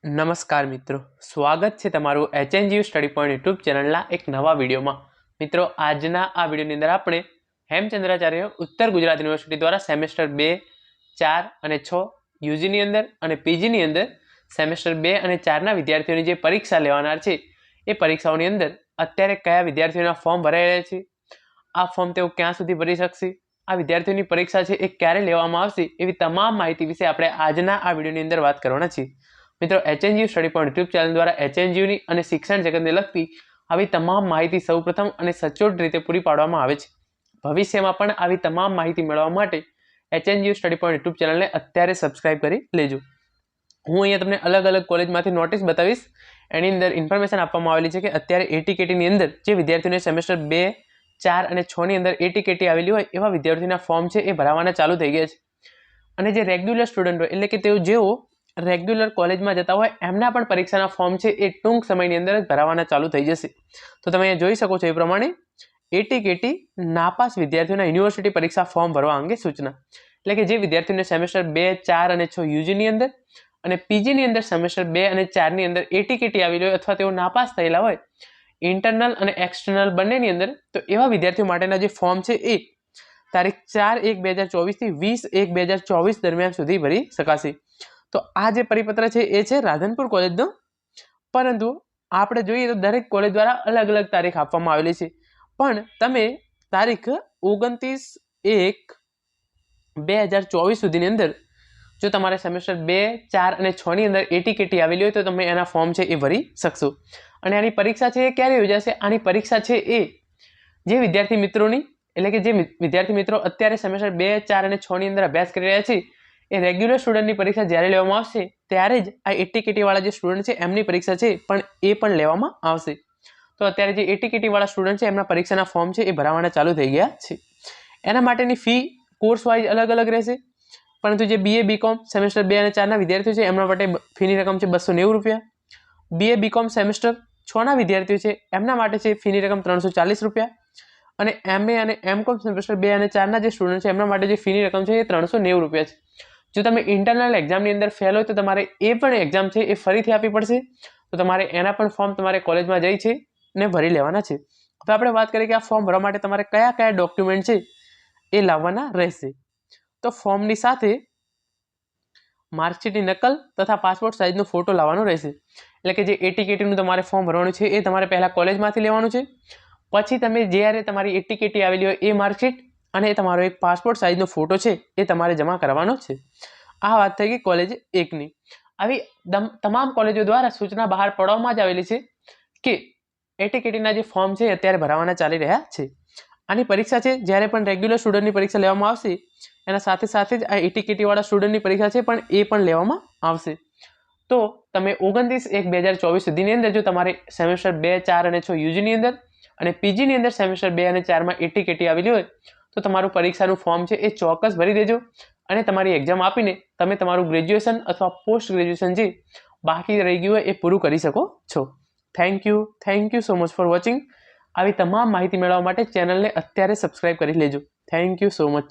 નમસ્કાર મિત્રો, સ્વાગત છે તમારું HNGU સ્ટડી પોઈન્ટ યુટ્યુબ ચેનલના એક નવા વિડીયોમાં। મિત્રો, આજના આ વિડીયોની અંદર આપણે હેમચંદ્રાચાર્ય ઉત્તર ગુજરાત યુનિવર્સિટી દ્વારા સેમેસ્ટર 2, 4 અને 6 યુજીની અંદર અને પીજીની અંદર સેમેસ્ટર 2 અને 4ના વિદ્યાર્થીઓની જે પરીક્ષા લેવાનાર છે એ પરીક્ષાઓની અંદર અત્યારે કયા વિદ્યાર્થીઓના ફોર્મ ભરાઈ રહ્યા છે, આ ફોર્મ તેઓ ક્યાં સુધી ભરી શકશે, આ વિદ્યાર્થીઓની પરીક્ષા છે એ ક્યારે લેવામાં આવશે, એવી તમામ માહિતી વિશે આપણે આજના આ વિડીયોની અંદર વાત કરવાના છીએ। મિત્રો, HNGU study point YouTube channel દ્વારા HNGUની અને શિક્ષણ જગતને લગતી આવી તમામ માહિતી સૌપ્રથમ અને સચોટ રીતે પૂરી પાડવામાં આવે છે। ભવિષ્યમાં પણ આવી તમામ માહિતી મેળવવા માટે HNGU સ્ટડી પોઈન્ટ યુટ્યુબ ચેનલને અત્યારે સબસ્ક્રાઇબ કરી લેજો। હું અહીંયા તમને અલગ અલગ કોલેજમાંથી નોટિસ બતાવીશ। એની અંદર ઇન્ફોર્મેશન આપવામાં આવેલી છે કે અત્યારે ATKTની અંદર જે વિદ્યાર્થીઓને સેમેસ્ટર 2, 4 અને 6ની અંદર ATKT આવેલી હોય એવા વિદ્યાર્થીઓના ફોર્મ છે એ ભરાવાના ચાલુ થઈ ગયા છે। અને જે રેગ્યુલર સ્ટુડન્ટ હોય એટલે કે તેઓ જેઓ રેગ્યુલર કોલેજમાં જતા હોય એમના પણ પરીક્ષાના ફોર્મ છે એ ટૂંક સમયની અંદર જ ભરાવાના ચાલુ થઈ જશે। તો તમે અહીંયા જોઈ શકો છો એ પ્રમાણે ATKT નાપાસ વિદ્યાર્થીઓના યુનિવર્સિટી પરીક્ષા ફોર્મ ભરવા અંગે સૂચના, એટલે કે જે વિદ્યાર્થીઓને સેમેસ્ટર 2, 4 અને 6 યુજીની અંદર અને પીજીની અંદર સેમેસ્ટર 2 અને 4ની અંદર ATKT આવેલી હોય અથવા તેઓ નાપાસ થયેલા હોય ઇન્ટરનલ અને એક્સટર્નલ બંનેની અંદર, તો એવા વિદ્યાર્થીઓ માટેના જે ફોર્મ છે એ તારીખ 4/1/2024 થી 20/1/2024 દરમિયાન સુધી ભરી શકાશે। તો આ જે પરિપત્ર છે એ છે રાધનપુર કોલેજનો, પરંતુ આપણે જોઈએ તો દરેક કોલેજ દ્વારા અલગ અલગ તારીખ આપવામાં આવેલી છે, પણ તમે તારીખ 29/1/2024 સુધીની અંદર જો તમારે સેમેસ્ટર 2, 4 અને 6ની અંદર ATKT આવેલી હોય તો તમે એના ફોર્મ છે એ ભરી શકશો। અને આની પરીક્ષા છે એ ક્યારે યોજાશે? આની પરીક્ષા છે એ જે વિદ્યાર્થી મિત્રોની, એટલે કે જે વિદ્યાર્થી મિત્રો અત્યારે સેમેસ્ટર 2, 4 અને 6ની અંદર અભ્યાસ કરી રહ્યા છે એ રેગ્યુલર સ્ટુડન્ટની પરીક્ષા જ્યારે લેવામાં આવશે ત્યારે જ આ ATKT વાળા જે સ્ટુડન્ટ છે એમની પરીક્ષા છે એ પણ લેવામાં આવશે। તો અત્યારે જે ATKT વાળા સ્ટુડન્ટ છે એમના પરીક્ષાના ફોર્મ છે એ ભરાવાના ચાલુ થઈ ગયા છે। એના માટેની ફી કોર્સ વાઇઝ અલગ અલગ રહેશે, પરંતુ જે BA BCom સેમેસ્ટર 2 અને 4ના વિદ્યાર્થીઓ છે એમના માટે ફીની રકમ છે ₹290। BA BCom સેમેસ્ટર 6ના વિદ્યાર્થીઓ છે એમના માટે છે ફીની રકમ ₹340 અને MA અને MCom સેમેસ્ટર 2 અને 4ના જે સ્ટુડન્ટ છે એમના માટે જે ફીની રકમ છે એ ₹390 છે। જો તમે ઇન્ટરનલ એક્ઝામની અંદર ફેલ હોય તો તમારે એ પણ એક્ઝામ છે એ ફરીથી આપવી પડશે, તો તમારે એના પણ ફોર્મ તમારે કોલેજમાં જઈ છે ને ભરી લેવાના છે। હવે આપણે વાત કરીએ કે આ ફોર્મ ભરવા માટે તમારે કયા કયા ડોક્યુમેન્ટ છે એ લાવવાના રહેશે। તો ફોર્મની સાથે માર્કશીટની નકલ તથા પાસપોર્ટ સાઇઝનો ફોટો લાવવાનો રહેશે, એટલે કે જે ATKTનું તમારે ફોર્મ ભરવાનું છે એ તમારે પહેલાં કોલેજમાંથી લેવાનું છે, પછી તમે જ્યારે તમારી ATKT આવેલી હોય એ માર્કશીટ અને તમારો એક પાસપોર્ટ સાઇઝનો ફોટો છે એ તમારે જમા કરવાનો છે। આ વાત થઈ ગઈ કોલેજ 1ની। આવી તમામ કોલેજો દ્વારા સૂચના બહાર પાડવામાં જ આવેલી છે કે ATKTના જે ફોર્મ છે અત્યારે ભરાવાના ચાલી રહ્યા છે। આની પરીક્ષા છે જ્યારે પણ રેગ્યુલર સ્ટુડન્ટની પરીક્ષા લેવામાં આવશે એના સાથે સાથે જ આ ATKT વાળા સ્ટુડન્ટની પરીક્ષા છે પણ એ પણ લેવામાં આવશે। તો તમે 29/1/2024 સુધીની અંદર જો તમારે સેમેસ્ટર 2, 4 અને 6 યુજીની અંદર અને પીજીની અંદર સેમેસ્ટર 2 અને 4માં ATKT આવેલી હોય તો તમારું પરીક્ષાનું ફોર્મ છે એ ચોક્કસ ભરી દેજો અને તમારી એક્ઝામ આપીને તમે તમારું ગ્રેજ્યુએશન અથવા પોસ્ટ ગ્રેજ્યુએશન જે બાકી રહી ગયું હોય એ પૂરું કરી શકો છો। Thank you so much for watching. આવી તમામ માહિતી મેળવવા માટે ચેનલને અત્યારે સબસ્ક્રાઇબ કરી લેજો। Thank you so much.